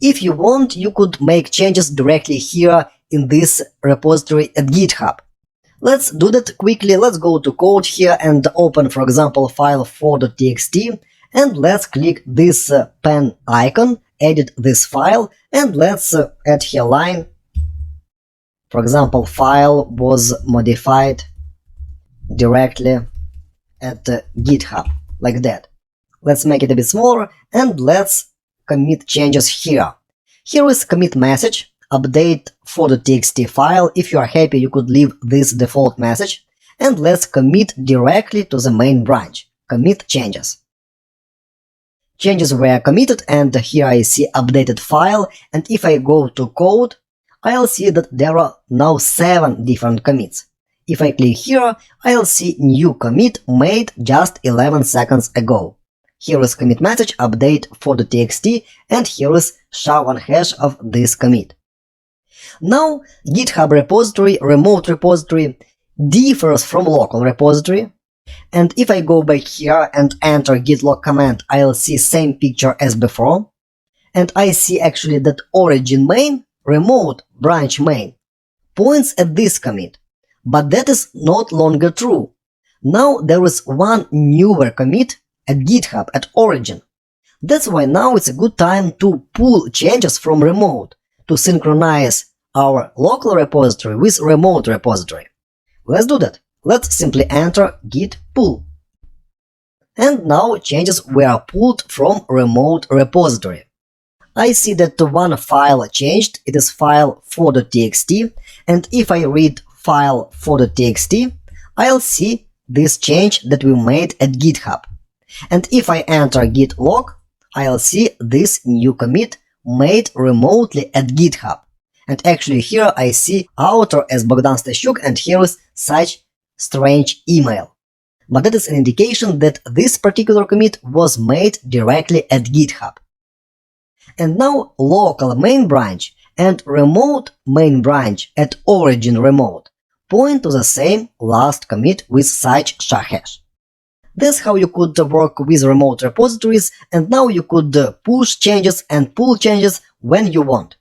If you want, you could make changes directly here in this repository at GitHub. Let's do that quickly. Let's go to code here and open, for example, file 4.txt, and let's click this pen icon, edit this file, and let's add here line. For example, file was modified directly at GitHub, like that. Let's make it a bit smaller, and let's commit changes here. Here is commit message, update 4.txt file. If you are happy, you could leave this default message. And let's commit directly to the main branch. Commit changes. Changes were committed, and here I see updated file. And if I go to code, I'll see that there are now 7 different commits. If I click here, I'll see new commit made just 11 seconds ago. Here is commit message, update 4.txt, and here is SHA-1 hash of this commit. Now, GitHub repository, remote repository, differs from local repository. And if I go back here and enter git log command, I'll see same picture as before. And I see actually that origin main, remote branch main, points at this commit. But that is not longer true. Now there is one newer commit at GitHub at origin. That's why now it's a good time to pull changes from remote to synchronize our local repository with remote repository. Let's do that. Let's simply enter git pull. And now changes were pulled from remote repository. I see that one file changed, it is file 4.txt, and if I read file 4.txt, I'll see this change that we made at GitHub. And if I enter git log, I'll see this new commit made remotely at GitHub. And actually here I see author as Bogdan Stashuk, and here is such strange email. But that is an indication that this particular commit was made directly at GitHub. And now local main branch and remote main branch at origin remote point to the same last commit with such SHA hash. That's how you could work with remote repositories, and now you could push changes and pull changes when you want.